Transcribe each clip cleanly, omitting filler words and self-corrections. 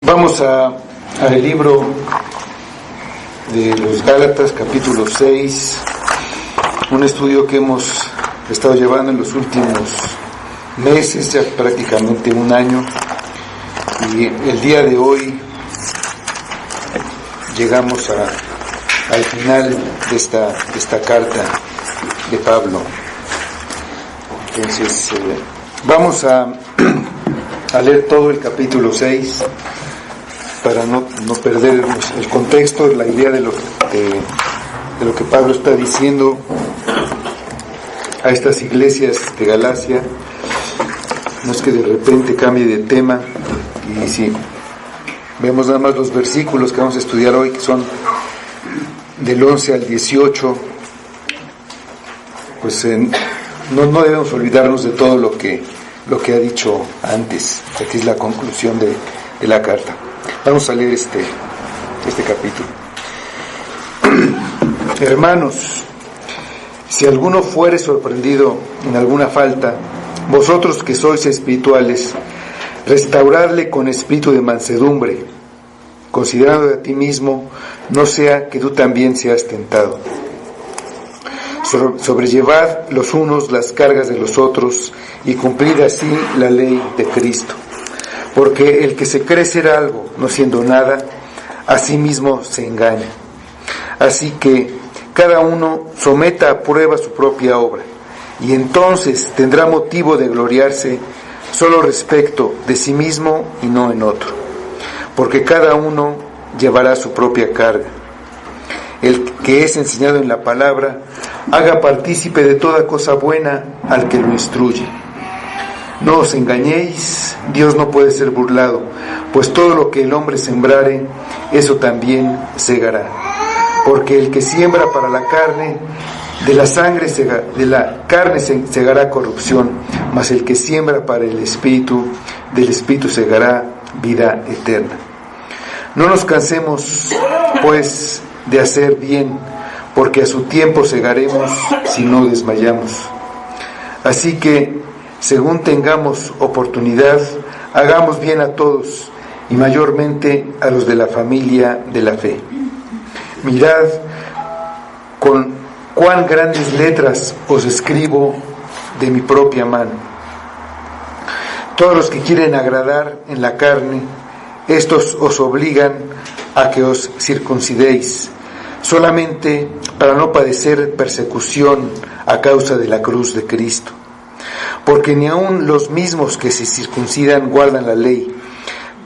Vamos al libro de los Gálatas, capítulo 6, un estudio que hemos estado llevando en los últimos meses, ya prácticamente un año, y el día de hoy llegamos al final de esta carta de Pablo. Entonces vamos a leer todo el capítulo 6 para no perder el contexto, la idea de lo que Pablo está diciendo a estas iglesias de Galacia. No es que de repente cambie de tema, y si vemos nada más los versículos que vamos a estudiar hoy, que son del 11 al 18, pues no debemos olvidarnos de todo lo que ha dicho antes. Aquí es la conclusión de la carta. Vamos a leer este capítulo. Hermanos, si alguno fuere sorprendido en alguna falta, vosotros que sois espirituales, restauradle con espíritu de mansedumbre, considerando a ti mismo, no sea que tú también seas tentado. Sobrellevad los unos las cargas de los otros y cumplid así la ley de Cristo. Porque el que se cree ser algo, no siendo nada, a sí mismo se engaña. Así que cada uno someta a prueba su propia obra, y entonces tendrá motivo de gloriarse solo respecto de sí mismo y no en otro. Porque cada uno llevará su propia carga. El que es enseñado en la palabra, haga partícipe de toda cosa buena al que lo instruye. No os engañéis, Dios no puede ser burlado, pues todo lo que el hombre sembrare, eso también segará. Porque el que siembra para la carne, de la carne segará corrupción, mas el que siembra para el Espíritu, del Espíritu segará vida eterna. No nos cansemos, pues, de hacer bien, porque a su tiempo segaremos si no desmayamos. Así que, según tengamos oportunidad, hagamos bien a todos, y mayormente a los de la familia de la fe. Mirad con cuán grandes letras os escribo de mi propia mano. Todos los que quieren agradar en la carne, estos os obligan a que os circuncidéis, solamente para no padecer persecución a causa de la cruz de Cristo. Porque ni aun los mismos que se circuncidan guardan la ley,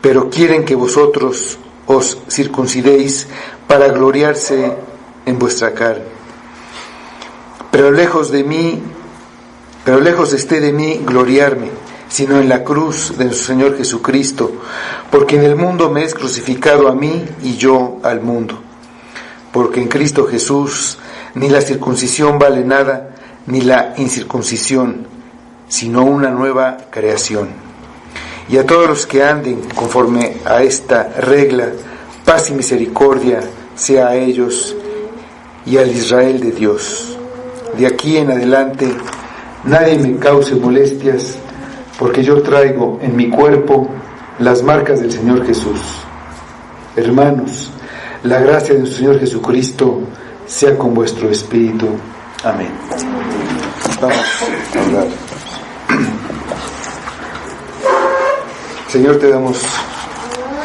pero quieren que vosotros os circuncidéis para gloriarse en vuestra carne. Pero lejos esté de mí gloriarme, sino en la cruz de nuestro Señor Jesucristo, porque en el mundo me es crucificado a mí y yo al mundo. Porque en Cristo Jesús ni la circuncisión vale nada, ni la incircuncisión, sino una nueva creación. Y a todos los que anden conforme a esta regla, paz y misericordia sea a ellos y al Israel de Dios. De aquí en adelante nadie me cause molestias, porque yo traigo en mi cuerpo las marcas del Señor Jesús. Hermanos, la gracia de nuestro Señor Jesucristo sea con vuestro espíritu. Amén. Vamos a orar. Señor, te damos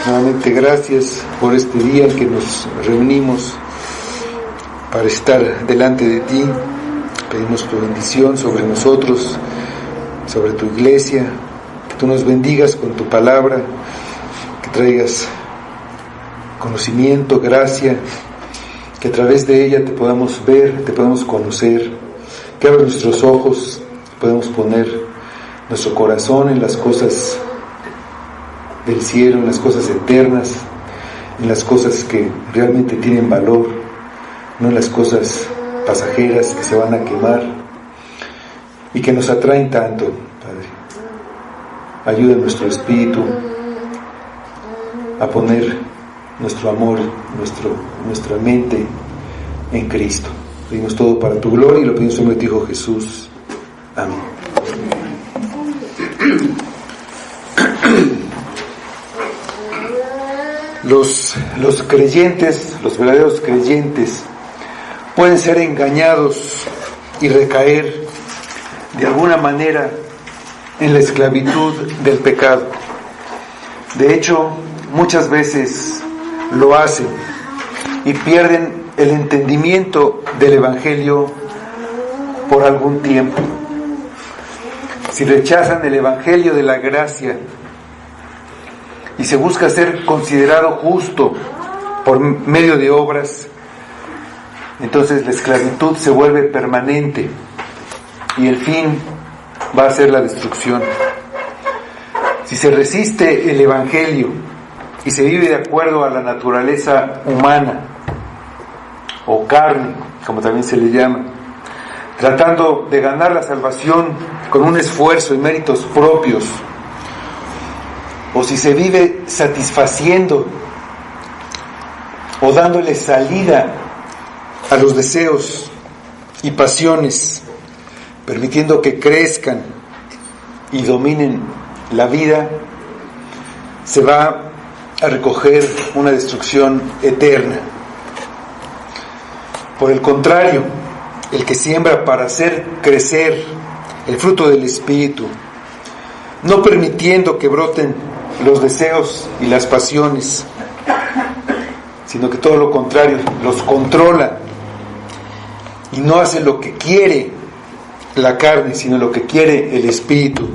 nuevamente gracias por este día en que nos reunimos para estar delante de ti. Pedimos tu bendición sobre nosotros, sobre tu iglesia, que tú nos bendigas con tu palabra, que traigas conocimiento, gracia, que a través de ella te podamos ver, te podamos conocer, que abra nuestros ojos, podamos poner nuestro corazón en las cosas del cielo, en las cosas eternas, en las cosas que realmente tienen valor, no en las cosas pasajeras que se van a quemar y que nos atraen tanto, Padre. Ayuda a nuestro espíritu a poner nuestro amor, nuestra mente en Cristo. Pedimos todo para tu gloria y lo pedimos en nombre de tu Hijo Jesús. Amén. Los creyentes, los verdaderos creyentes, pueden ser engañados y recaer de alguna manera en la esclavitud del pecado. De hecho, muchas veces lo hacen y pierden el entendimiento del Evangelio por algún tiempo. Si rechazan el Evangelio de la gracia y se busca ser considerado justo por medio de obras, entonces la esclavitud se vuelve permanente y el fin va a ser la destrucción. Si se resiste el Evangelio y se vive de acuerdo a la naturaleza humana o carne, como también se le llama, tratando de ganar la salvación con un esfuerzo y méritos propios, o si se vive satisfaciendo o dándole salida a los deseos y pasiones, permitiendo que crezcan y dominen la vida, se va a recoger una destrucción eterna. Por el contrario, el que siembra para hacer crecer el fruto del Espíritu, no permitiendo que broten los deseos y las pasiones, sino que todo lo contrario, los controla y no hace lo que quiere la carne, sino lo que quiere el Espíritu.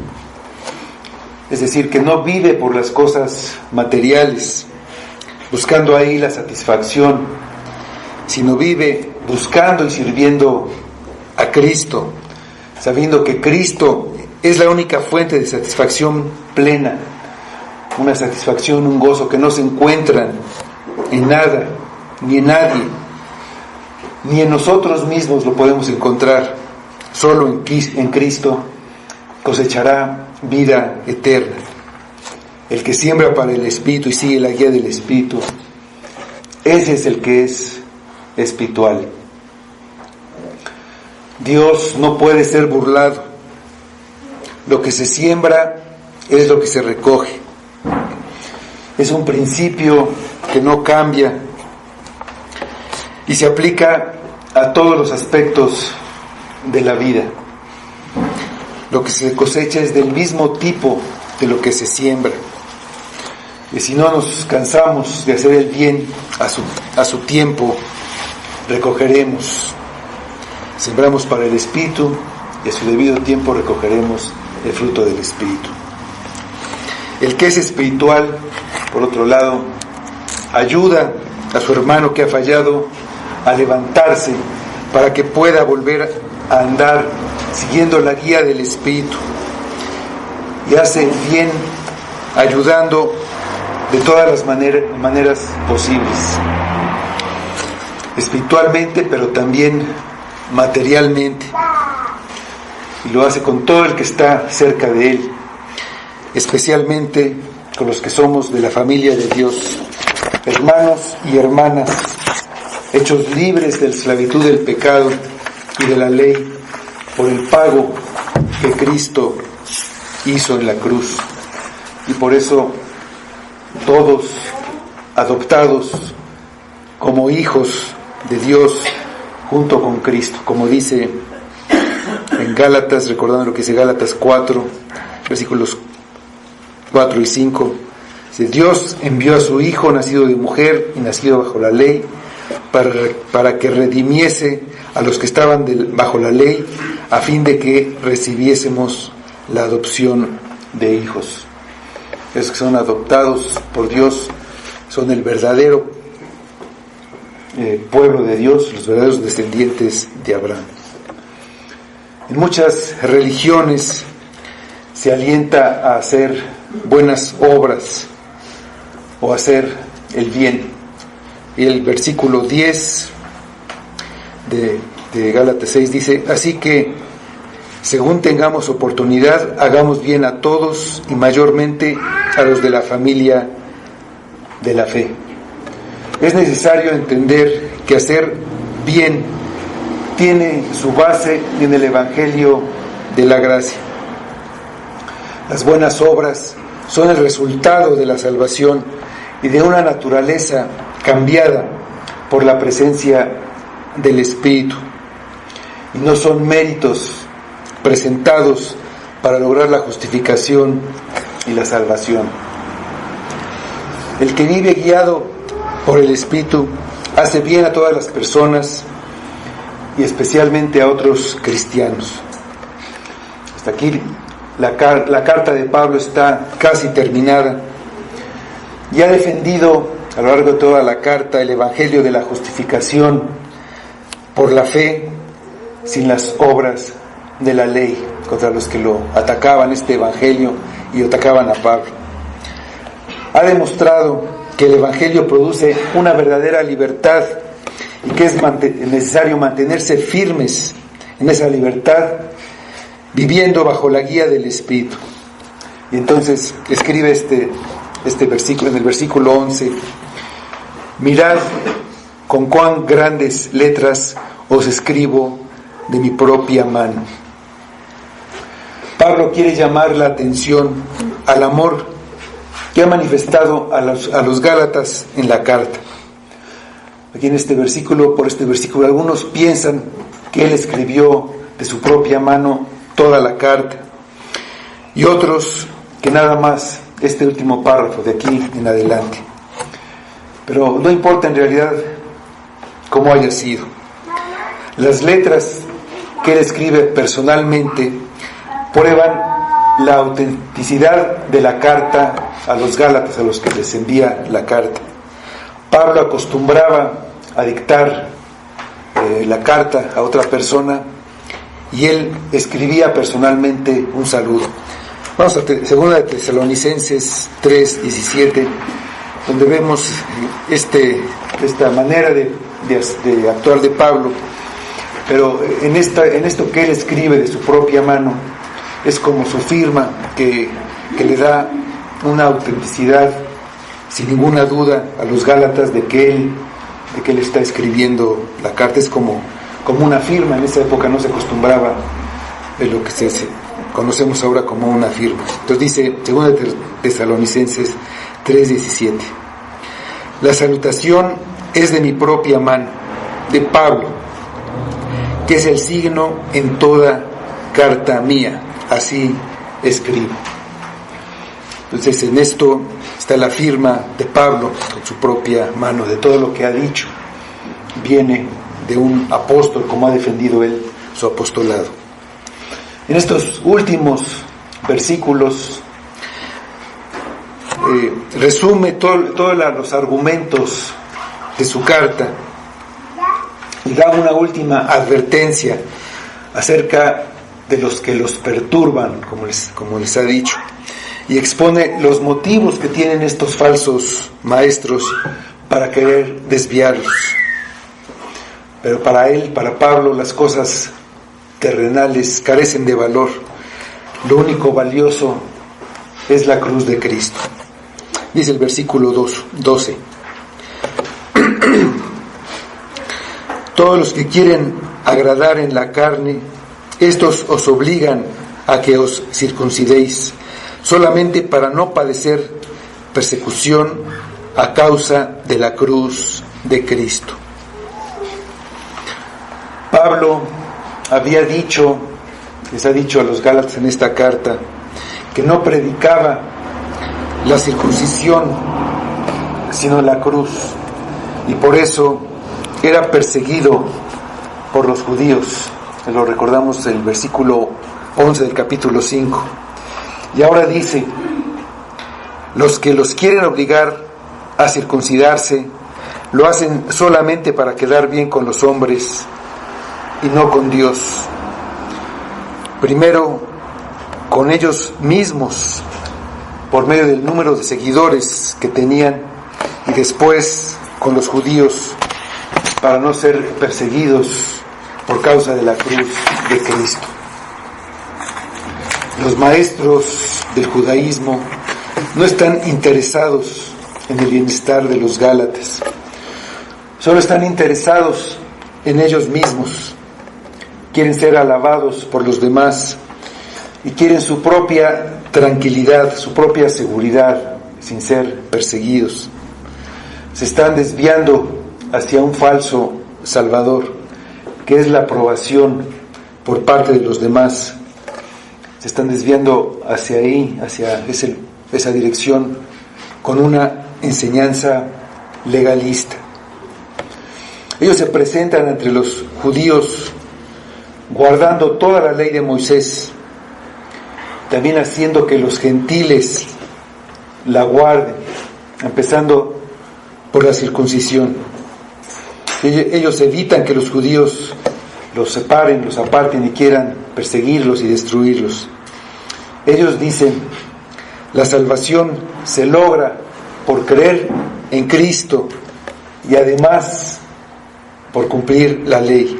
Es decir, que no vive por las cosas materiales, buscando ahí la satisfacción, sino vive buscando y sirviendo a Cristo, sabiendo que Cristo es la única fuente de satisfacción plena, una satisfacción, un gozo que no se encuentran en nada, ni en nadie, ni en nosotros mismos lo podemos encontrar. Solo en Cristo cosechará vida eterna. El que siembra para el Espíritu y sigue la guía del Espíritu, ese es el que es espiritual. Dios no puede ser burlado. Lo que se siembra es lo que se recoge. Es un principio que no cambia y se aplica a todos los aspectos de la vida. Lo que se cosecha es del mismo tipo de lo que se siembra. Y si no nos cansamos de hacer el bien a su tiempo, recogeremos. Sembramos para el Espíritu y a su debido tiempo recogeremos el fruto del Espíritu. El que es espiritual, por otro lado, ayuda a su hermano que ha fallado a levantarse para que pueda volver a andar siguiendo la guía del Espíritu, y hace el bien ayudando de todas las maneras posibles, espiritualmente, pero también materialmente, y lo hace con todo el que está cerca de él, especialmente con los que somos de la familia de Dios, hermanos y hermanas, hechos libres de la esclavitud del pecado y de la ley por el pago que Cristo hizo en la cruz. Y por eso todos adoptados como hijos de Dios junto con Cristo, como dice en Gálatas, recordando lo que dice Gálatas 4, versículos 4 y 5, dice: Dios envió a su Hijo, nacido de mujer y nacido bajo la ley, para que redimiese a los que estaban bajo la ley, a fin de que recibiésemos la adopción de hijos. Esos que son adoptados por Dios son el verdadero pueblo de Dios, los verdaderos descendientes de Abraham. En muchas religiones se alienta a hacer buenas obras o a hacer el bien. Y el versículo 10 de Gálatas 6 dice: así que, según tengamos oportunidad, hagamos bien a todos y mayormente a los de la familia de la fe. Es necesario entender que hacer bien tiene su base en el Evangelio de la gracia. Las buenas obras son el resultado de la salvación y de una naturaleza cambiada por la presencia del Espíritu, y no son méritos presentados para lograr la justificación y la salvación. El que vive guiado por el Espíritu hace bien a todas las personas y especialmente a otros cristianos. Hasta aquí la carta de Pablo está casi terminada y ha defendido a lo largo de toda la carta el evangelio de la justificación por la fe sin las obras de la ley, contra los que lo atacaban este evangelio y atacaban a Pablo. Ha demostrado que el evangelio produce una verdadera libertad y que es necesario mantenerse firmes en esa libertad, viviendo bajo la guía del Espíritu. Y entonces escribe este versículo, en el versículo 11: mirad con cuán grandes letras os escribo de mi propia mano. Pablo quiere llamar la atención al amor que ha manifestado a los Gálatas en la carta. Aquí en por este versículo, algunos piensan que él escribió de su propia mano toda la carta, y otros que nada más este último párrafo de aquí en adelante. Pero no importa en realidad cómo haya sido. Las letras que él escribe personalmente prueban la autenticidad de la carta a los Gálatas, a los que les envía la carta. Pablo acostumbraba a dictar la carta a otra persona y él escribía personalmente un saludo. Vamos a Segunda de Tesalonicenses 3:17, donde vemos esta manera de actuar de Pablo, pero en esto que él escribe de su propia mano es como su firma que le da una autenticidad sin ninguna duda a los Gálatas de que él está escribiendo la carta. Es como una firma. En esa época no se acostumbraba de lo que conocemos ahora como una firma. Entonces dice 2 Tesalonicenses 3:17: la salutación es de mi propia mano, de Pablo, que es el signo en toda carta mía, así escribo. Entonces en esto está la firma de Pablo con su propia mano. De todo lo que ha dicho viene de un apóstol, como ha defendido él su apostolado. En estos últimos versículos resume todos los argumentos de su carta y da una última advertencia acerca de los que los perturban, como les ha dicho, y expone los motivos que tienen estos falsos maestros para querer desviarlos. Pero para Pablo, las cosas terrenales carecen de valor. Lo único valioso es la cruz de Cristo. Dice el versículo 12: todos los que quieren agradar en la carne, estos os obligan a que os circuncidéis, solamente para no padecer persecución a causa de la cruz de Cristo. Pablo les ha dicho a los Gálatas en esta carta, que no predicaba la circuncisión, sino la cruz, y por eso era perseguido por los judíos. Lo recordamos en el versículo 11 del capítulo 5. Y ahora dice: los que los quieren obligar a circuncidarse lo hacen solamente para quedar bien con los hombres y no con Dios. Primero con ellos mismos, por medio del número de seguidores que tenían, y después con los judíos, para no ser perseguidos por causa de la cruz de Cristo. Los maestros del judaísmo no están interesados en el bienestar de los Gálatas, solo están interesados en ellos mismos. Quieren ser alabados por los demás y quieren su propia tranquilidad, su propia seguridad, sin ser perseguidos. se están desviando hacia un falso Salvador, que es la aprobación por parte de los demás. Se están desviando hacia ahí, hacia esa dirección, con una enseñanza legalista. Ellos se presentan entre los judíos guardando toda la ley de Moisés, también haciendo que los gentiles la guarden, empezando por la circuncisión. Ellos evitan que los judíos los separen, los aparten y quieran perseguirlos y destruirlos. Ellos dicen: la salvación se logra por creer en Cristo y además por cumplir la ley.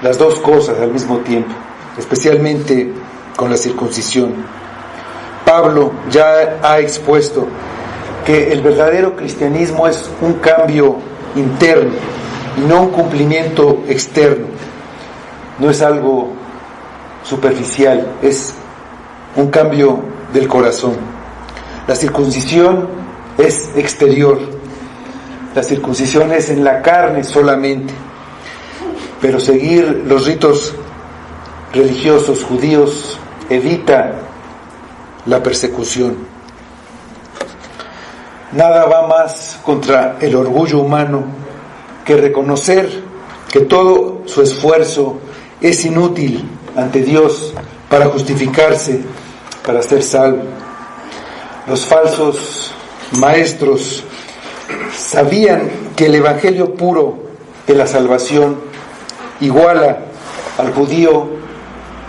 Las dos cosas al mismo tiempo, especialmente con la circuncisión. Pablo ya ha expuesto que el verdadero cristianismo es un cambio interno y no un cumplimiento externo. No es algo superficial, es un cambio del corazón. La circuncisión es exterior, la circuncisión es en la carne solamente, pero seguir los ritos religiosos judíos evita la persecución. Nada va más contra el orgullo humano que reconocer que todo su esfuerzo es inútil ante Dios para justificarse, para ser salvo. Los falsos maestros sabían que el evangelio puro de la salvación iguala al judío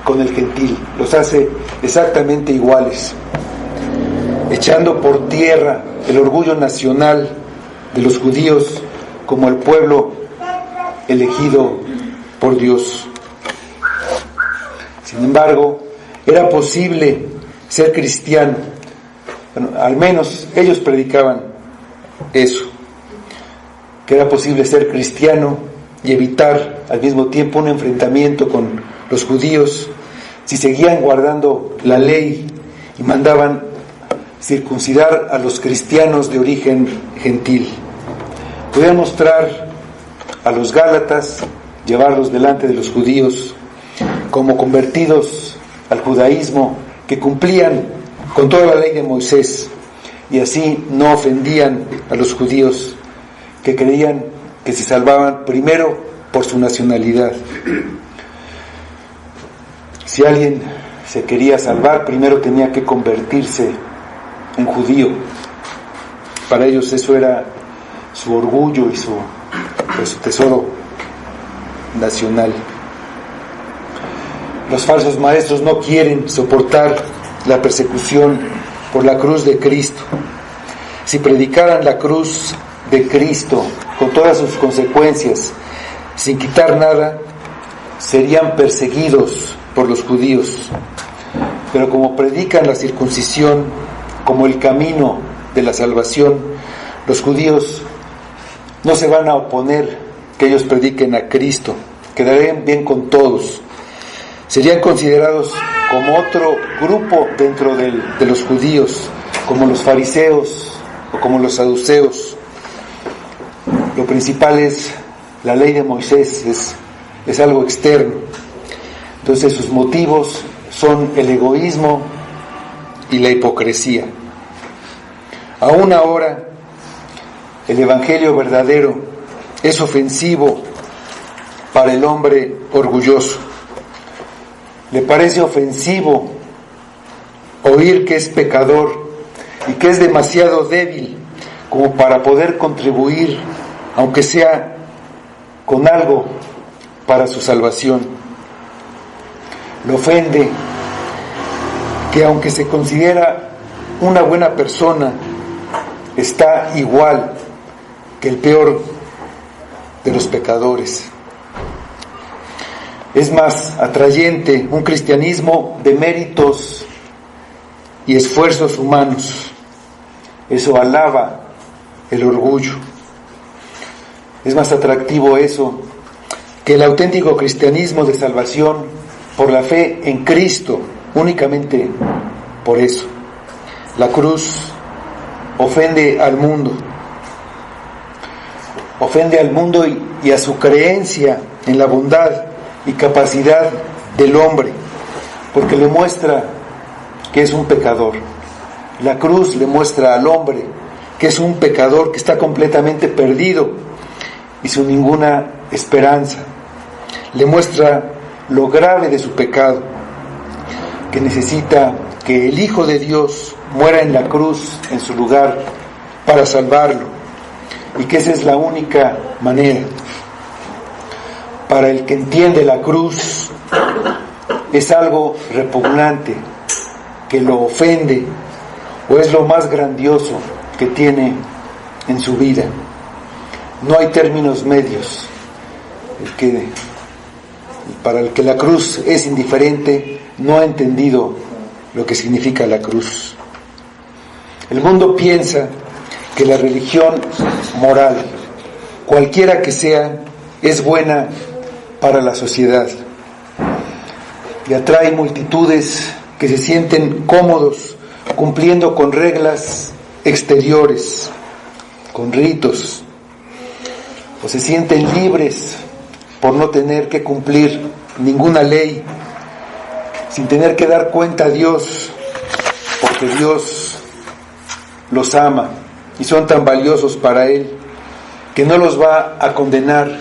con el gentil, los hace exactamente iguales, echando por tierra el orgullo nacional de los judíos como el pueblo elegido por Dios. Sin embargo, era posible ser cristiano. Bueno, al menos ellos predicaban eso, que era posible ser cristiano y evitar al mismo tiempo un enfrentamiento con los judíos si seguían guardando la ley y mandaban circuncidar a los cristianos de origen gentil. Podían mostrar a los gálatas, llevarlos delante de los judíos como convertidos al judaísmo, que cumplían con toda la ley de Moisés, y así no ofendían a los judíos, que creían que se salvaban primero por su nacionalidad. Si alguien se quería salvar, primero tenía que convertirse en judío. Para ellos eso era su orgullo y su tesoro nacional. Los falsos maestros no quieren soportar la persecución por la cruz de Cristo. Si predicaran la cruz de Cristo con todas sus consecuencias, sin quitar nada, serían perseguidos por los judíos. Pero como predican la circuncisión como el camino de la salvación, los judíos no se van a oponer que ellos prediquen a Cristo, quedarían bien con todos. Serían considerados como otro grupo dentro de los judíos, como los fariseos o como los saduceos. Lo principal es la ley de Moisés, es algo externo. Entonces sus motivos son el egoísmo y la hipocresía. Aún ahora, el evangelio verdadero es ofensivo para el hombre orgulloso. Le parece ofensivo oír que es pecador y que es demasiado débil como para poder contribuir, aunque sea con algo, para su salvación. Le ofende que, aunque se considera una buena persona, está igual que el peor de los pecadores. Es más atrayente un cristianismo de méritos y esfuerzos humanos. Eso alaba el orgullo. Es más atractivo eso que el auténtico cristianismo de salvación por la fe en Cristo, únicamente por eso. La cruz ofende al mundo, ofende al mundo y a su creencia en la bondad y capacidad del hombre, porque le muestra que es un pecador. La cruz le muestra al hombre que es un pecador, que está completamente perdido y sin ninguna esperanza. Le muestra lo grave de su pecado, que necesita que el Hijo de Dios muera en la cruz en su lugar para salvarlo, y que esa es la única manera. Para el que entiende la cruz, es algo repugnante, que lo ofende, o es lo más grandioso que tiene en su vida. No hay términos medios. Para el que la cruz es indiferente, no ha entendido lo que significa la cruz. El mundo piensa que la religión moral, cualquiera que sea, es buena para la sociedad y atrae multitudes que se sienten cómodos cumpliendo con reglas exteriores, con ritos, o se sienten libres por no tener que cumplir ninguna ley, sin tener que dar cuenta a Dios, porque Dios los ama y son tan valiosos para Él que no los va a condenar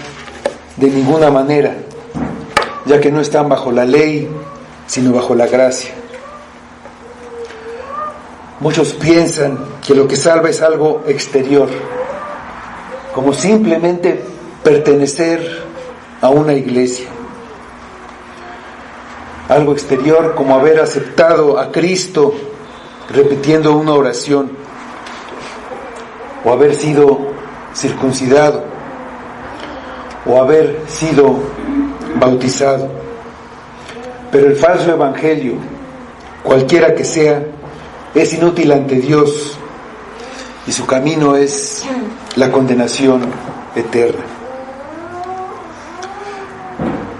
de ninguna manera, ya que no están bajo la ley, sino bajo la gracia. Muchos piensan que lo que salva es algo exterior, como simplemente pertenecer a una iglesia. Algo exterior como haber aceptado a Cristo repitiendo una oración, o haber sido circuncidado, o haber sido bautizado. Pero el falso evangelio, cualquiera que sea, es inútil ante Dios, y su camino es la condenación eterna.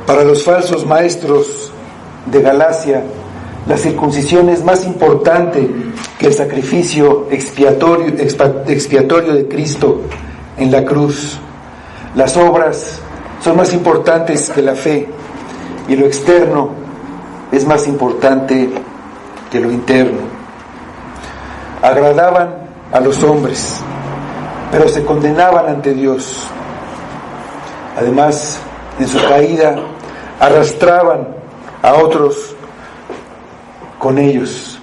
Para los falsos maestros de Galacia, la circuncisión es más importante que el sacrificio expiatorio de Cristo en la cruz. Las obras son más importantes que la fe, y lo externo es más importante que lo interno. Agradaban a los hombres, pero se condenaban ante Dios. Además, en su caída, arrastraban a otros con ellos,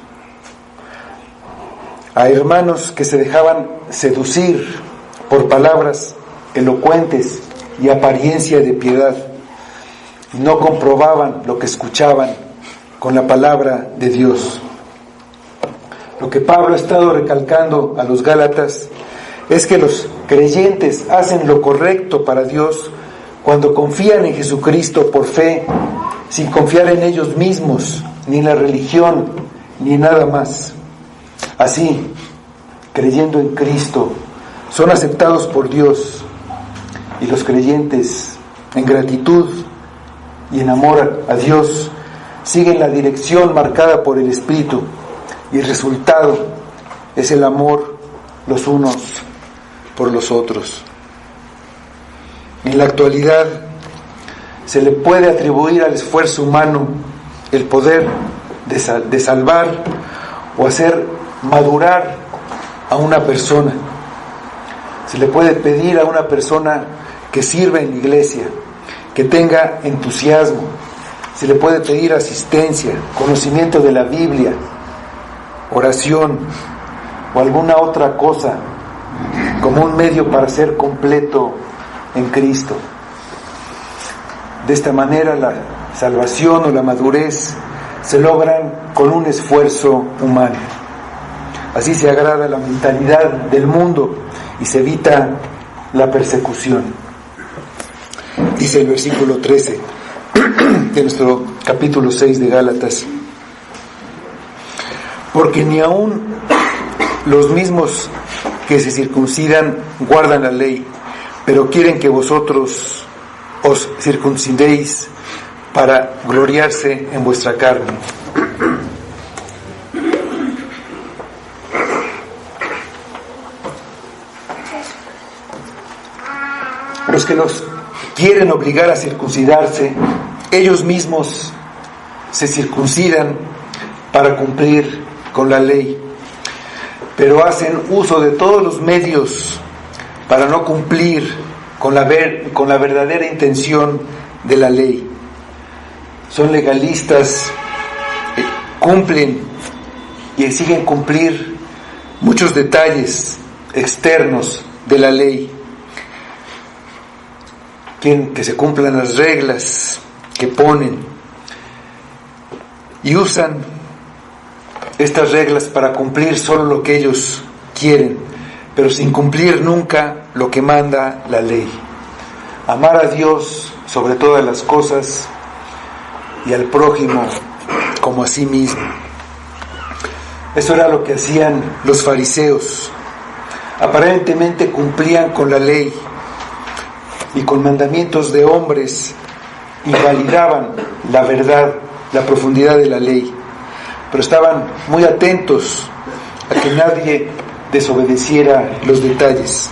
a hermanos que se dejaban seducir por palabras elocuentes y apariencia de piedad, y no comprobaban lo que escuchaban con la palabra de Dios. Lo que Pablo ha estado recalcando a los Gálatas es que los creyentes hacen lo correcto para Dios cuando confían en Jesucristo por fe, sin confiar en ellos mismos, ni en la religión, ni en nada más. Así, creyendo en Cristo, son aceptados por Dios, y los creyentes, en gratitud y en amor a Dios, siguen la dirección marcada por el Espíritu, y el resultado es el amor los unos por los otros. En la actualidad se le puede atribuir al esfuerzo humano el poder de salvar o hacer madurar a una persona. Se le puede pedir a una persona que sirva en la iglesia, que tenga entusiasmo. Se le puede pedir asistencia, conocimiento de la Biblia, oración o alguna otra cosa como un medio para ser completo en Cristo. De esta manera la salvación o la madurez se logran con un esfuerzo humano. Así se agrada la mentalidad del mundo y se evita la persecución. Dice el versículo 13 de nuestro capítulo 6 de Gálatas: porque ni aun los mismos que se circuncidan guardan la ley, pero quieren que vosotros os circuncidéis para gloriarse en vuestra carne. los que los quieren obligar a circuncidarse, ellos mismos se circuncidan para cumplir con la ley, pero hacen uso de todos los medios para no cumplir con la verdadera intención de la ley. Son legalistas, cumplen y exigen cumplir muchos detalles externos de la ley. Quieren que se cumplan las reglas que ponen y usan estas reglas para cumplir solo lo que ellos quieren, pero sin cumplir nunca lo que manda la ley. Amar a Dios sobre todas las cosas y al prójimo como a sí mismo. Eso era lo que hacían los fariseos. Aparentemente cumplían con la ley y con mandamientos de hombres y validaban la verdad, la profundidad de la ley, pero estaban muy atentos a que nadie desobedeciera los detalles.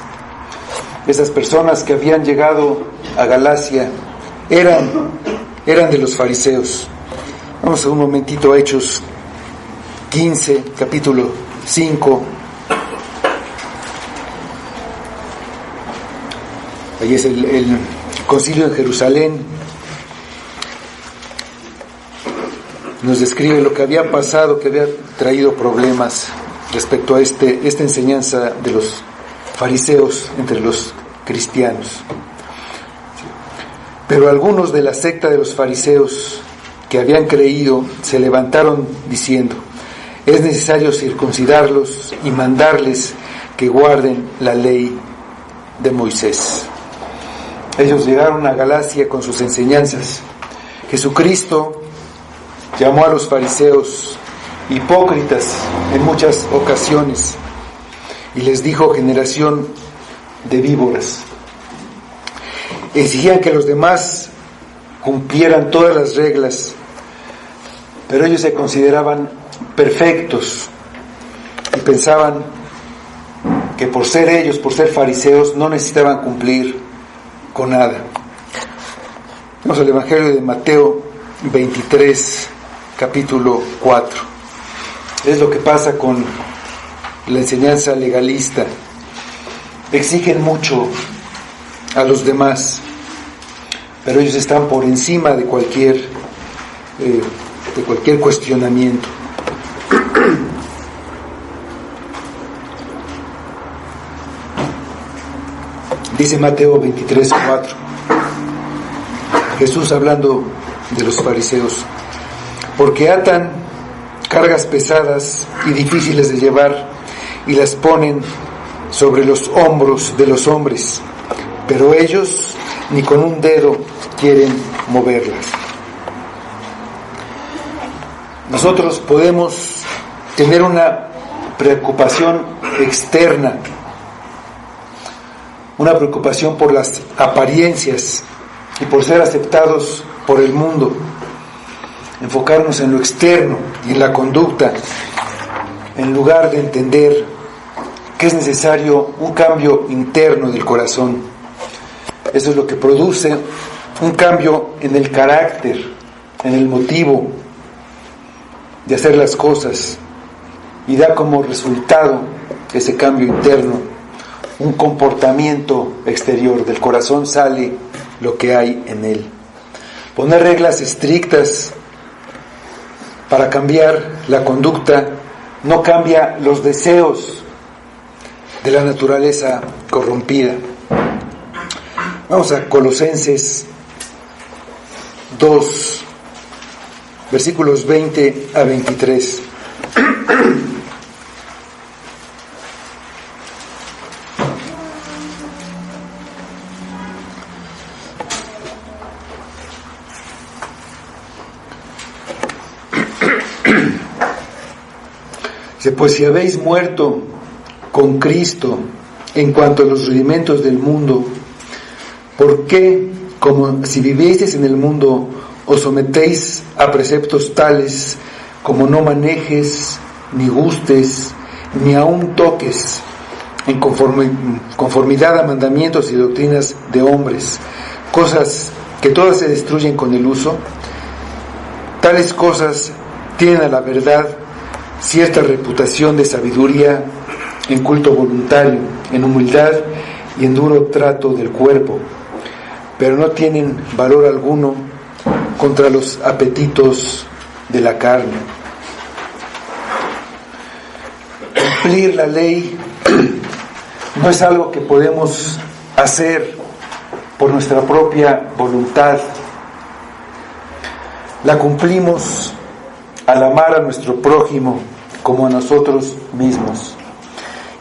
Esas personas que habían llegado a Galacia eran de los fariseos. Vamos a un momentito a Hechos 15, capítulo 5. Ahí es el concilio en Jerusalén. Nos describe lo que había pasado, que había traído problemas respecto a esta enseñanza de los fariseos entre los cristianos. Pero algunos de la secta de los fariseos que habían creído se levantaron diciendo: es necesario circuncidarlos y mandarles que guarden la ley de Moisés. Ellos llegaron a Galacia con sus enseñanzas. Jesucristo llamó a los fariseos hipócritas en muchas ocasiones y les dijo: generación de víboras. Exigían que los demás cumplieran todas las reglas, pero ellos se consideraban perfectos y pensaban que por ser ellos, por ser fariseos, no necesitaban cumplir con nada. Vamos al Evangelio de Mateo 23, capítulo 4. Es lo que pasa con la enseñanza legalista. Exigen mucho a los demás, pero ellos están por encima de cualquier cuestionamiento. Dice Mateo 23:4, Jesús hablando de los fariseos: porque atan cargas pesadas y difíciles de llevar y las ponen sobre los hombros de los hombres, pero ellos ni con un dedo quieren moverlas. Nosotros podemos tener una preocupación externa, una preocupación por las apariencias y por ser aceptados por el mundo, enfocarnos en lo externo y en la conducta, en lugar de entender que es necesario un cambio interno del corazón. Eso es lo que produce un cambio en el carácter, en el motivo de hacer las cosas, y da como resultado ese cambio interno un comportamiento exterior. Del corazón sale lo que hay en él. Poner reglas estrictas para cambiar la conducta no cambia los deseos de la naturaleza corrompida. Vamos a Colosenses 2, versículos 20 a 23. Dice: pues si habéis muerto con Cristo en cuanto a los rudimentos del mundo, ¿por qué, como si vivieseis en el mundo, os sometéis a preceptos tales como no manejes, ni gustes, ni aun toques en conformidad a mandamientos y doctrinas de hombres, cosas que todas se destruyen con el uso. Tales cosas tienen a la verdad cierta reputación de sabiduría en culto voluntario, en humildad y en duro trato del cuerpo, pero no tienen valor alguno contra los apetitos de la carne. Cumplir la ley no es algo que podemos hacer por nuestra propia voluntad. La cumplimos al amar a nuestro prójimo como a nosotros mismos.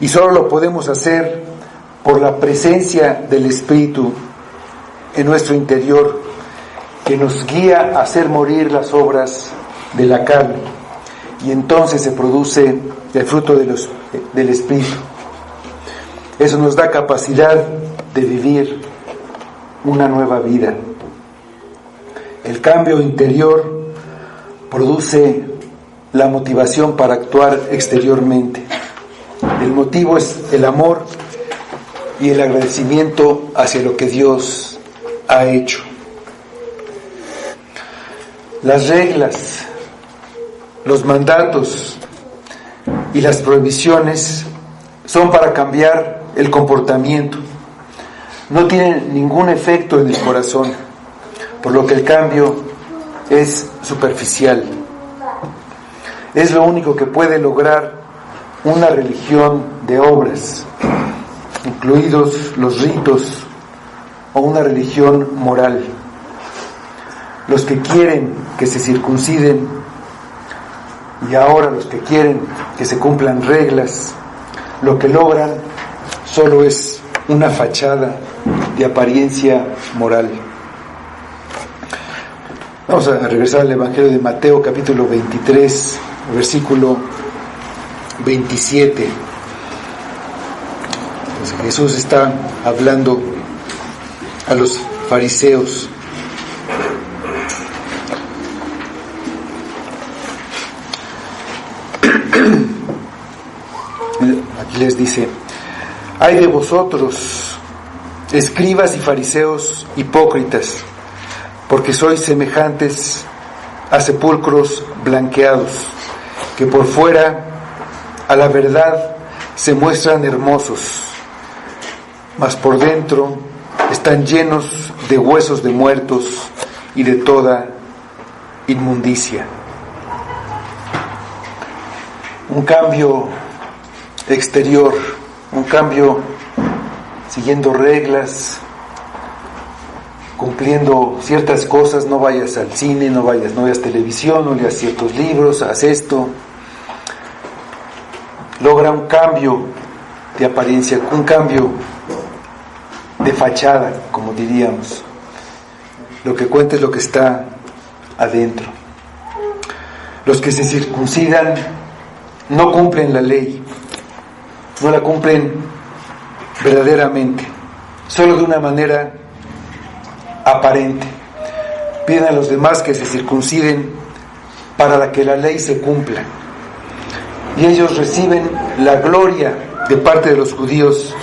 Y solo lo podemos hacer por la presencia del Espíritu en nuestro interior, que nos guía a hacer morir las obras de la carne. Y entonces se produce el fruto del Espíritu. Eso nos da capacidad de vivir una nueva vida. El cambio interior produce la motivación para actuar exteriormente. El motivo es el amor y el agradecimiento hacia lo que Dios ha hecho. Las reglas, los mandatos y las prohibiciones son para cambiar el comportamiento. No tienen ningún efecto en el corazón, por lo que el cambio es superficial. Es lo único que puede lograr una religión de obras, incluidos los ritos, o una religión moral. Los que quieren que se circunciden y ahora los que quieren que se cumplan reglas, lo que logran solo es una fachada de apariencia moral. Vamos a regresar al Evangelio de Mateo, capítulo 23, versículo 27. Entonces, Jesús está hablando a los fariseos. Aquí les dice: ay de vosotros, escribas y fariseos hipócritas, porque sois semejantes a sepulcros blanqueados, que por fuera a la verdad se muestran hermosos, mas por dentro están llenos de huesos de muertos y de toda inmundicia. Un cambio exterior, un cambio siguiendo reglas, cumpliendo ciertas cosas. No vayas al cine, no veas televisión, no leas ciertos libros, haz esto. Logra un cambio de apariencia, un cambio de fachada, como diríamos. Lo que cuenta es lo que está adentro. Los que se circuncidan no cumplen la ley, no la cumplen verdaderamente, solo de una manera aparente. Piden a los demás que se circunciden para que la ley se cumpla. Y ellos reciben la gloria de parte de los judíos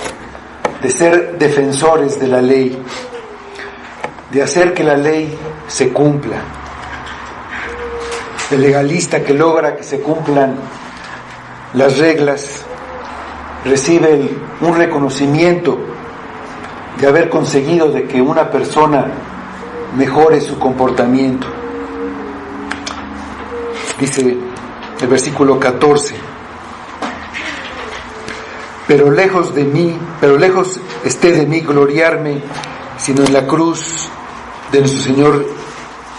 de ser defensores de la ley, de hacer que la ley se cumpla. El legalista que logra que se cumplan las reglas recibe un reconocimiento de haber conseguido de que una persona mejore su comportamiento. Dice el versículo 14: pero lejos esté de mí gloriarme, sino en la cruz de nuestro Señor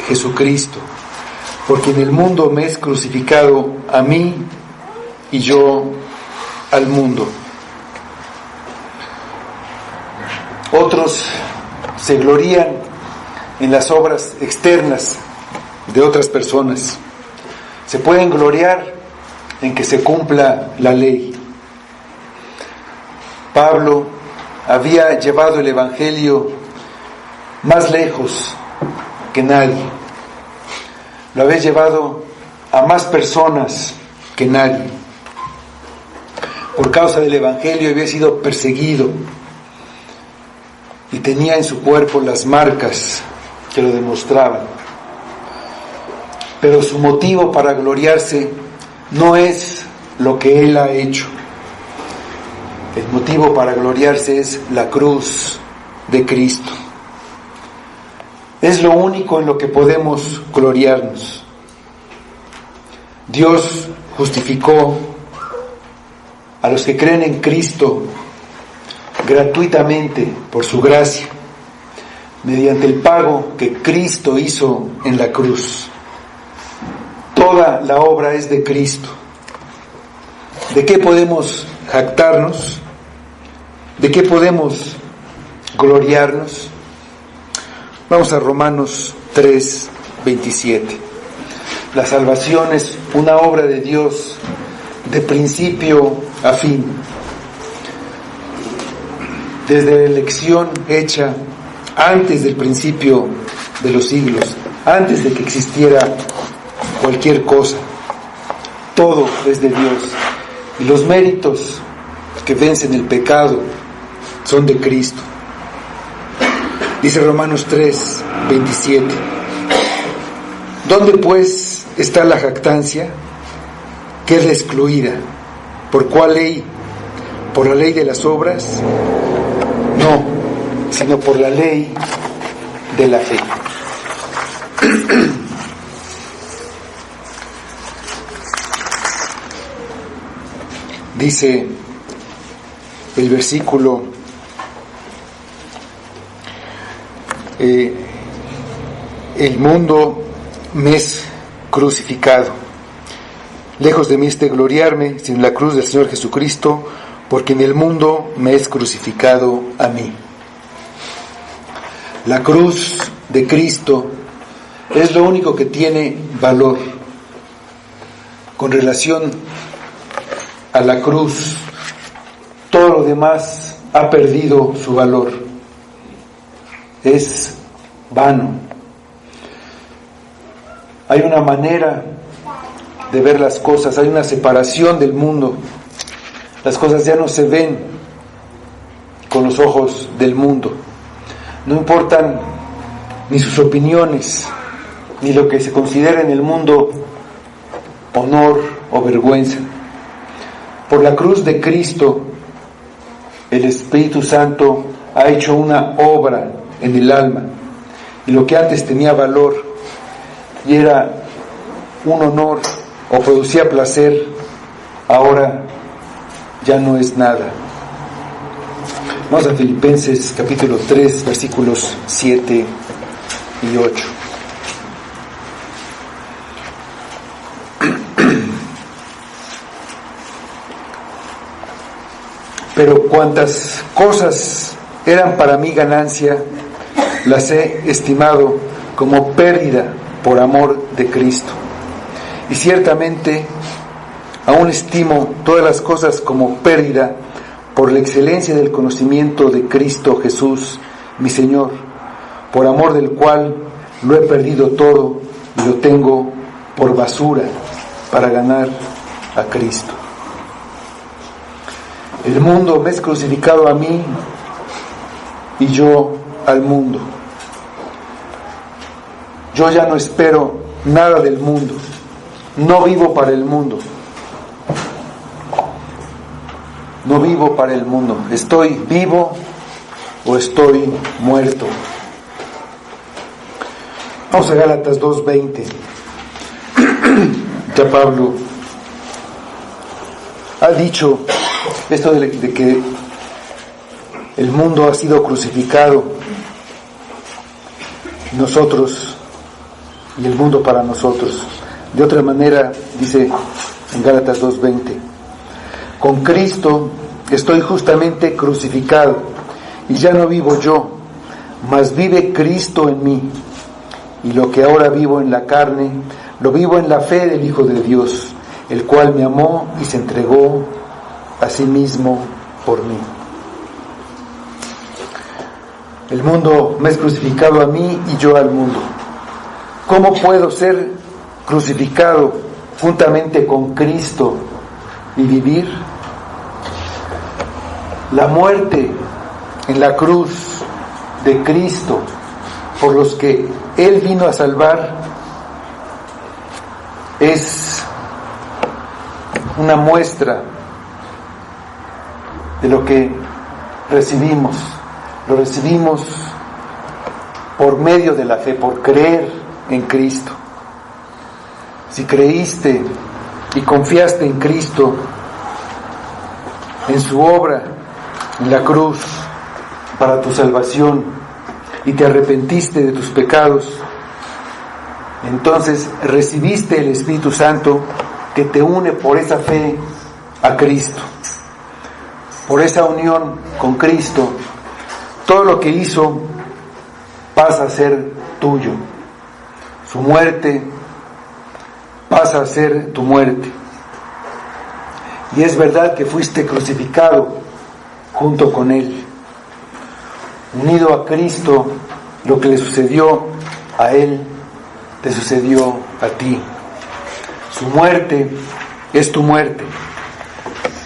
Jesucristo, porque en el mundo me es crucificado a mí y yo al mundo. Otros se glorían en las obras externas de otras personas. Se pueden gloriar en que se cumpla la ley. Pablo había llevado el Evangelio más lejos que nadie. Lo había llevado a más personas que nadie. por causa del Evangelio había sido perseguido y tenía en su cuerpo las marcas que lo demostraban. Pero su motivo para gloriarse no es lo que él ha hecho. El motivo para gloriarse es la cruz de Cristo. Es lo único en lo que podemos gloriarnos. Dios justificó a los que creen en Cristo gratuitamente por su gracia, mediante el pago que Cristo hizo en la cruz. Toda la obra es de Cristo. ¿De qué podemos jactarnos? ¿De qué podemos gloriarnos? Vamos a Romanos 3:27. La salvación es una obra de Dios de principio a fin. Desde la elección hecha antes del principio de los siglos, antes de que existiera cualquier cosa, todo es de Dios. Y los méritos que vencen el pecado son de Cristo. Dice Romanos 3:27. ¿Dónde pues está la jactancia? ¿Qué es la excluida? ¿Por cuál ley? ¿Por la ley de las obras? No, sino por la ley de la fe. Dice el versículo, el mundo me es crucificado. Lejos de mí esté gloriarme, sino en la cruz del Señor Jesucristo, porque en el mundo me es crucificado a mí. La cruz de Cristo es lo único que tiene valor. Con relación a la cruz, todo lo demás ha perdido su valor. Es vano. Hay una manera de ver las cosas, hay una separación del mundo. Las cosas ya no se ven con los ojos del mundo. No importan ni sus opiniones, ni lo que se considera en el mundo honor o vergüenza. Por la cruz de Cristo, el Espíritu Santo ha hecho una obra en el alma. Y lo que antes tenía valor y era un honor o producía placer, ahora ya no es nada. Vamos a Filipenses capítulo 3, versículos 7 y 8. Pero cuantas cosas eran para mí ganancia, las he estimado como pérdida por amor de Cristo. Y ciertamente aún estimo todas las cosas como pérdida por la excelencia del conocimiento de Cristo Jesús, mi Señor, por amor del cual lo he perdido todo y lo tengo por basura para ganar a Cristo. El mundo me es crucificado a mí y yo al mundo. Yo ya no espero nada del mundo. No vivo para el mundo. No vivo para el mundo. ¿Estoy vivo o estoy muerto? Vamos a Gálatas 2:20. Ya Pablo ha dicho esto de que el mundo ha sido crucificado, nosotros y el mundo para nosotros. De otra manera, dice en Gálatas 2:20, con Cristo estoy justamente crucificado, y ya no vivo yo, mas vive Cristo en mí. Y lo que ahora vivo en la carne, lo vivo en la fe del Hijo de Dios, el cual me amó y se entregó a sí mismo por mí. El mundo me es crucificado a mí y yo al mundo. ¿Cómo puedo ser crucificado juntamente con Cristo y vivir? La muerte en la cruz de Cristo, por los que Él vino a salvar, es una muestra de lo que recibimos. Lo recibimos por medio de la fe, por creer en Cristo. Si creíste y confiaste en Cristo, en su obra en la cruz para tu salvación, y te arrepentiste de tus pecados, entonces recibiste el Espíritu Santo que te une por esa fe a Cristo. Por esa unión con Cristo, todo lo que hizo pasa a ser tuyo. Su muerte pasa a ser tu muerte. Y es verdad que fuiste crucificado junto con Él. Unido a Cristo, lo que le sucedió a Él, te sucedió a ti. Su muerte es tu muerte.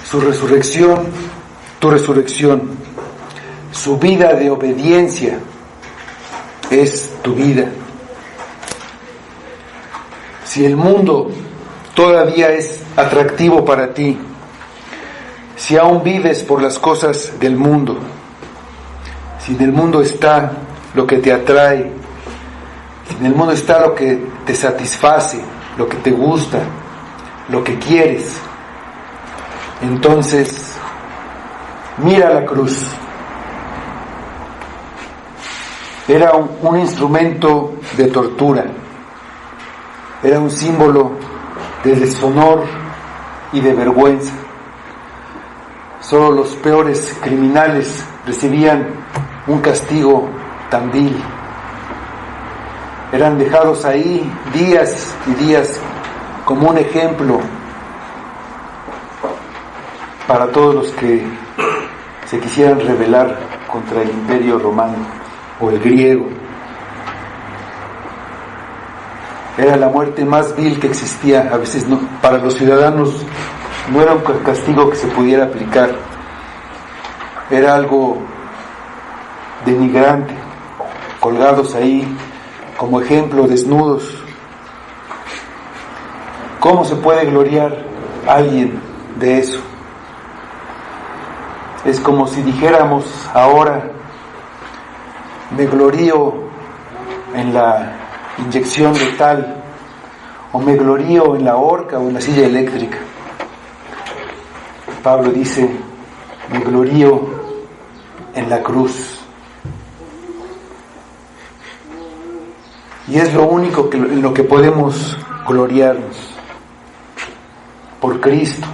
Su resurrección, tu resurrección. Su vida de obediencia es tu vida. Si el mundo todavía es atractivo para ti, si aún vives por las cosas del mundo, si en el mundo está lo que te atrae, si en el mundo está lo que te satisface, lo que te gusta, lo que quieres, entonces mira la cruz. Era un instrumento de tortura, era un símbolo de deshonor y de vergüenza. Solo los peores criminales recibían un castigo tan vil. Eran dejados ahí días y días como un ejemplo para todos los que se quisieran rebelar contra el Imperio Romano o el griego. Era la muerte más vil que existía. A veces no, para los ciudadanos no era un castigo que se pudiera aplicar. Era algo denigrante, colgados ahí como ejemplo, desnudos. ¿Cómo se puede gloriar alguien de eso? Es como si dijéramos ahora: me glorío en la inyección letal, o me glorío en la horca o en la silla eléctrica. Pablo dice: me glorío en la cruz. Y es lo único en lo que podemos gloriarnos, por Cristo,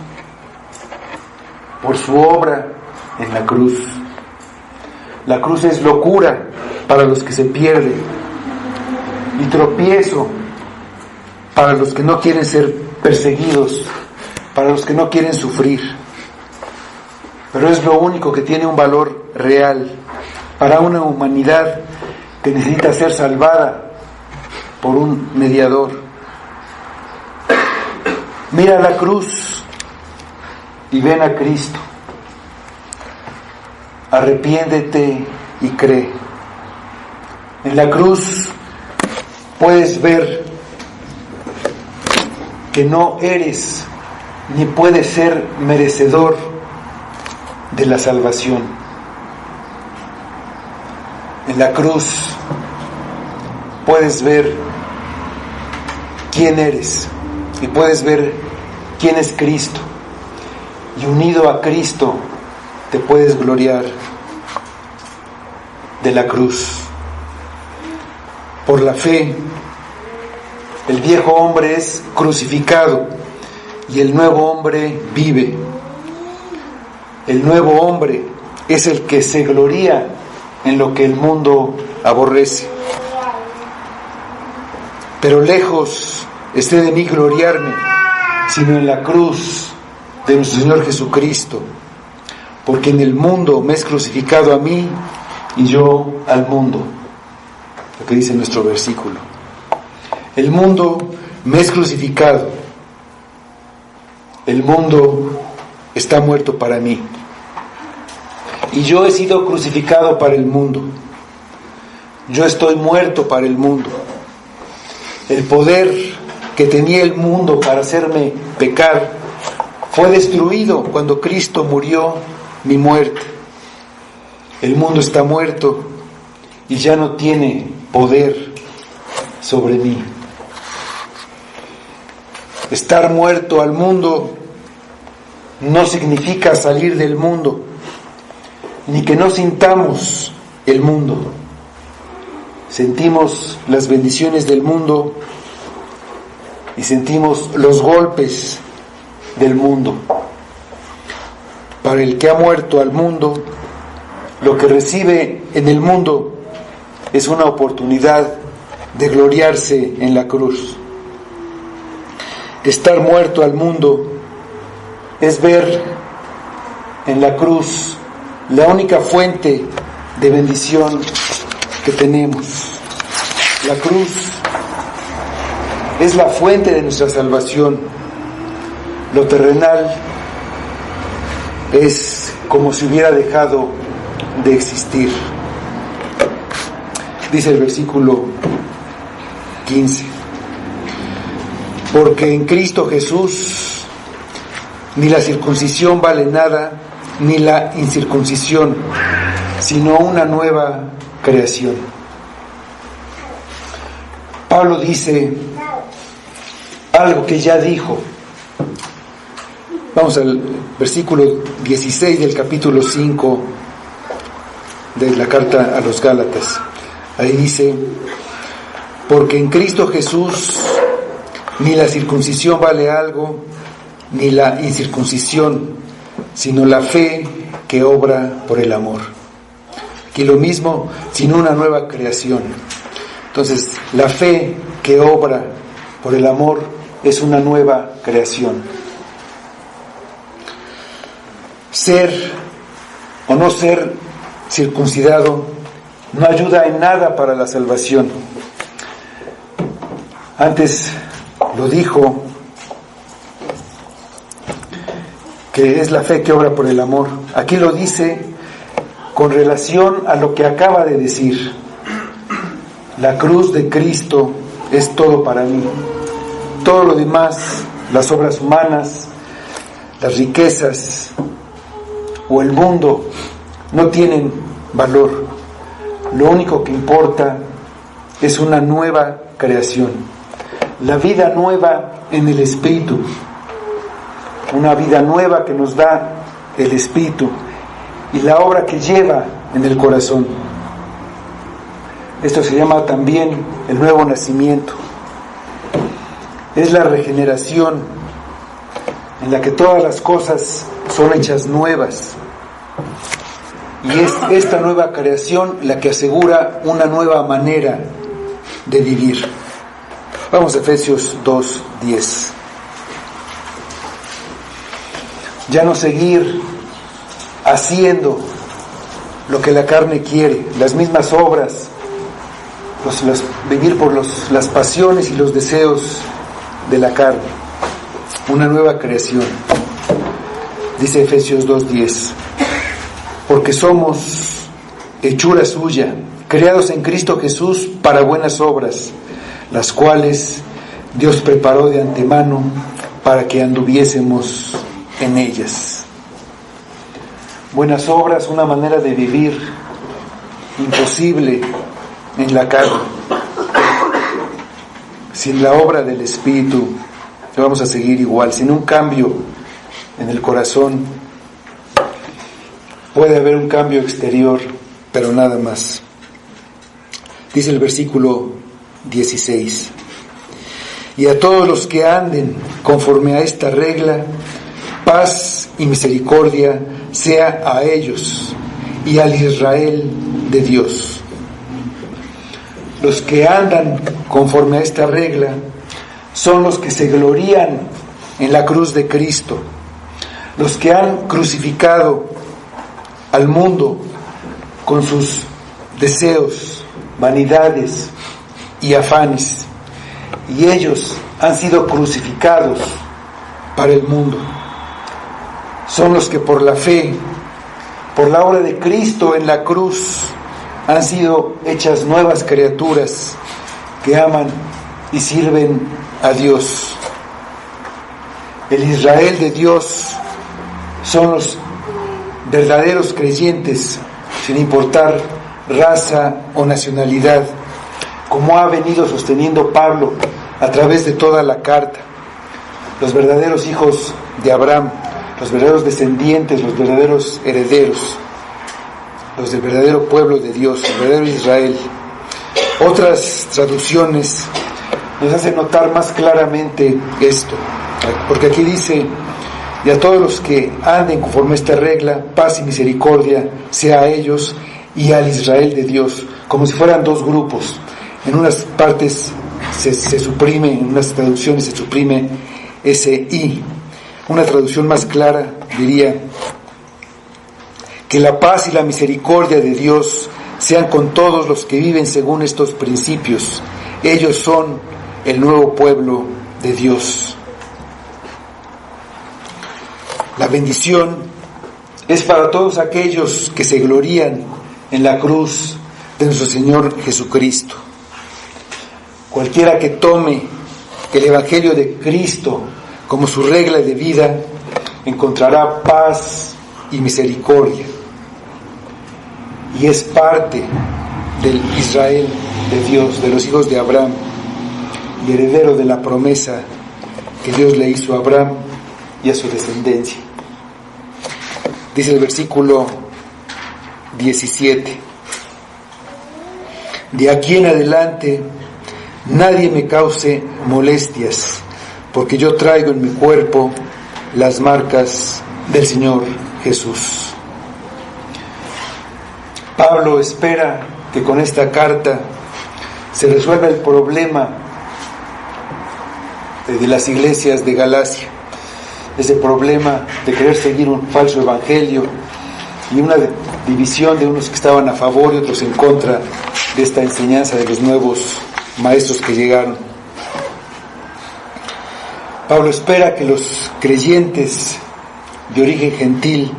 por su obra en la cruz. La cruz es locura para los que se pierden y tropiezo para los que no quieren ser perseguidos, para los que no quieren sufrir. Pero es lo único que tiene un valor real para una humanidad que necesita ser salvada por un mediador. Mira la cruz y ven a Cristo. Arrepiéntete y cree. En la cruz puedes ver que no eres ni puedes ser merecedor de la salvación. En la cruz puedes ver quién eres y puedes ver quién es Cristo, y unido a Cristo te puedes gloriar de la cruz. Por la fe, el viejo hombre es crucificado y el nuevo hombre vive. El nuevo hombre es el que se gloría en lo que el mundo aborrece. Pero lejos esté de mí gloriarme, sino en la cruz de nuestro Señor Jesucristo, porque en el mundo me es crucificado a mí y yo al mundo. Lo que dice nuestro versículo. El mundo me es crucificado. El mundo está muerto para mí. Y yo he sido crucificado para el mundo. Yo estoy muerto para el mundo. El poder que tenía el mundo para hacerme pecar fue destruido cuando Cristo murió mi muerte. El mundo está muerto y ya no tiene poder sobre mí. Estar muerto al mundo no significa salir del mundo, ni que no sintamos el mundo. Sentimos las bendiciones del mundo y sentimos los golpes del mundo. Para el que ha muerto al mundo, lo que recibe en el mundo es una oportunidad de gloriarse en la cruz. Estar muerto al mundo es ver en la cruz la única fuente de bendición que tenemos. La cruz es la fuente de nuestra salvación. Lo terrenal es como si hubiera dejado de existir. Dice el versículo 15: porque en Cristo Jesús ni la circuncisión vale nada, ni la incircuncisión, sino una nueva creación. Pablo dice algo que ya dijo. Vamos al versículo 16 del capítulo 5 de la carta a los Gálatas. Ahí dice: porque en Cristo Jesús ni la circuncisión vale algo, ni la incircuncisión, sino la fe que obra por el amor. Aquí lo mismo, sino una nueva creación. Entonces, la fe que obra por el amor es una nueva creación. Ser o no ser circuncidado no ayuda en nada para la salvación. Antes lo dijo, que es la fe que obra por el amor. Aquí lo dice con relación a lo que acaba de decir. La cruz de Cristo es todo para mí. Todo lo demás, las obras humanas, las riquezas o el mundo, no tienen valor. Lo único que importa es una nueva creación. La vida nueva en el Espíritu. Una vida nueva que nos da el Espíritu y la obra que lleva en el corazón. Esto se llama también el nuevo nacimiento. Es la regeneración en la que todas las cosas son hechas nuevas. Y es esta nueva creación la que asegura una nueva manera de vivir. Vamos a Efesios 2:10. Ya no seguir haciendo lo que la carne quiere, las mismas obras, vivir por las pasiones y los deseos de la carne. Una nueva creación. Dice Efesios 2:10: porque somos hechura suya, creados en Cristo Jesús para buenas obras, las cuales Dios preparó de antemano para que anduviésemos en ellas. Buenas obras, una manera de vivir imposible en la carne. Sin la obra del Espíritu vamos a seguir igual. Sin un cambio en el corazón puede haber un cambio exterior, pero nada más. Dice el versículo 16: y a todos los que anden conforme a esta regla, paz y misericordia sea a ellos y al Israel de Dios. Los que andan conforme a esta regla son los que se glorían en la cruz de Cristo, los que han crucificado al mundo con sus deseos, vanidades y afanes, y ellos han sido crucificados para el mundo. Son los que por la fe Por la obra de Cristo en la cruz han sido hechas nuevas criaturas que aman y sirven a Dios. El Israel de Dios son los verdaderos creyentes, sin importar raza o nacionalidad, como ha venido sosteniendo Pablo a través de toda la carta. Los verdaderos hijos de Abraham, los verdaderos descendientes, los verdaderos herederos, los del verdadero pueblo de Dios, el verdadero Israel. Otras traducciones nos hacen notar más claramente esto, porque aquí dice: y a todos los que anden conforme a esta regla, paz y misericordia sea a ellos y al Israel de Dios, como si fueran dos grupos. En unas partes se suprime, en unas traducciones se suprime ese y. Una traducción más clara diría: que la paz y la misericordia de Dios sean con todos los que viven según estos principios. Ellos son el nuevo pueblo de Dios. La bendición es para todos aquellos que se glorían en la cruz de nuestro Señor Jesucristo. Cualquiera que tome el Evangelio de Cristo como su regla de vida, encontrará paz y misericordia. Y es parte del Israel de Dios, de los hijos de Abraham, y heredero de la promesa que Dios le hizo a Abraham y a su descendencia. Dice el versículo 17: de aquí en adelante nadie me cause molestias, porque yo traigo en mi cuerpo las marcas del Señor Jesús. Pablo espera que con esta carta se resuelva el problema de las iglesias de Galacia, ese problema de querer seguir un falso evangelio y una división de unos que estaban a favor y otros en contra de esta enseñanza de los nuevos maestros que llegaron. Pablo espera que los creyentes de origen gentil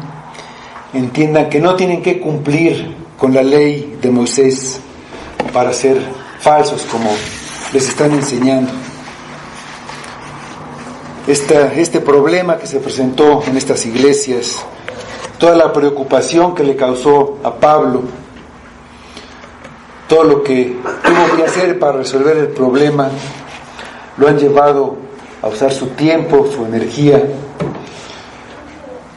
entiendan que no tienen que cumplir con la ley de Moisés para ser falsos como les están enseñando. Este problema que se presentó en estas iglesias, toda la preocupación que le causó a Pablo, todo lo que tuvo que hacer para resolver el problema, lo han llevado a usar su tiempo, su energía,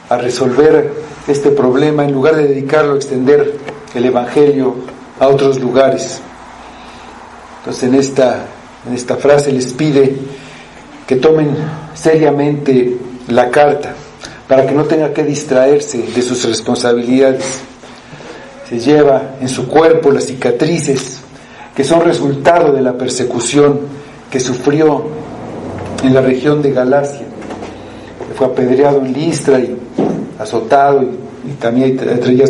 a resolver este problema en lugar de dedicarlo a extender el Evangelio a otros lugares. Entonces en esta frase les pide que tomen seriamente la carta para que no tenga que distraerse de sus responsabilidades. Se lleva en su cuerpo las cicatrices que son resultado de la persecución que sufrió en la región de Galacia. Fue apedreado en Listra y azotado y también traía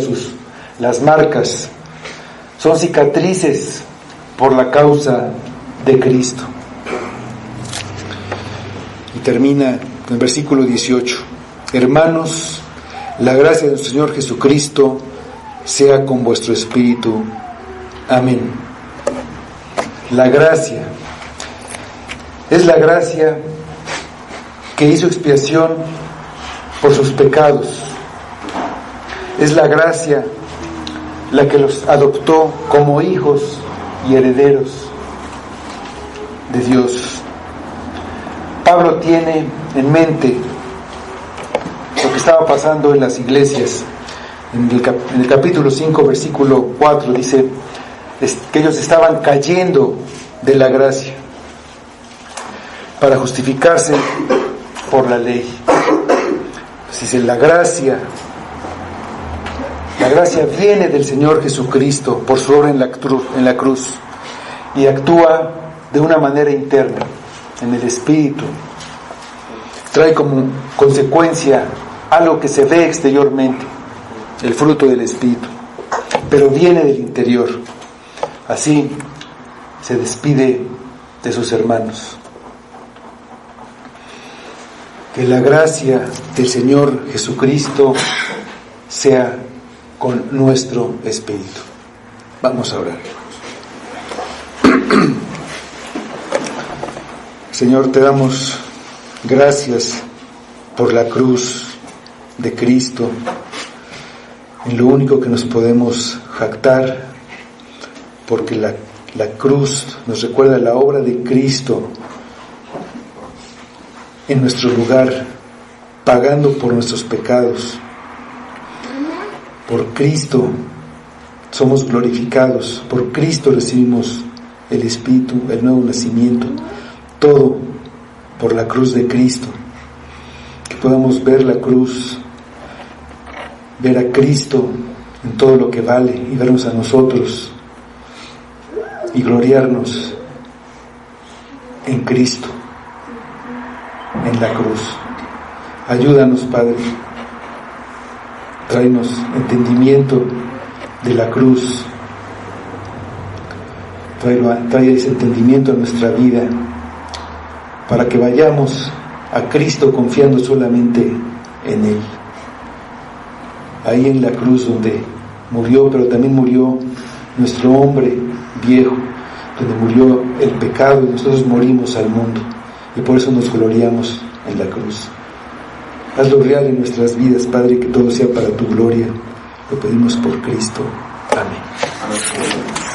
las marcas. Son cicatrices por la causa de Cristo. Y termina con el versículo 18: hermanos, la gracia de nuestro Señor Jesucristo sea con vuestro espíritu. Amén. La gracia es la gracia que hizo expiación por sus pecados. Es la gracia la que los adoptó como hijos y herederos de Dios. Pablo tiene en mente lo que estaba pasando en las iglesias. En el capítulo 5, versículo 4 dice que ellos estaban cayendo de la gracia para justificarse por la ley. Pues dice, la gracia viene del Señor Jesucristo por su obra en la cruz y actúa de una manera interna, en el espíritu. Trae como consecuencia algo que se ve exteriormente, el fruto del espíritu, pero viene del interior. Así se despide de sus hermanos. Que la gracia del Señor Jesucristo sea con nuestro espíritu. Vamos a orar. Señor, te damos gracias por la cruz de Cristo, en lo único que nos podemos jactar, porque la cruz nos recuerda la obra de Cristo en nuestro lugar, pagando por nuestros pecados. Por Cristo somos glorificados, por Cristo recibimos el Espíritu, el nuevo nacimiento, todo por la cruz de Cristo. Que podamos ver la cruz, ver a Cristo en todo lo que vale y vernos a nosotros y gloriarnos en Cristo, en la cruz. Ayúdanos, Padre, tráenos entendimiento de la cruz, trae ese entendimiento a nuestra vida, para que vayamos a Cristo confiando solamente en Él. Ahí en la cruz donde murió, pero también murió nuestro hombre viejo, donde murió el pecado y nosotros morimos al mundo, y por eso nos gloriamos en la cruz. Hazlo real en nuestras vidas, Padre, que todo sea para tu gloria. Lo pedimos por Cristo. Amén.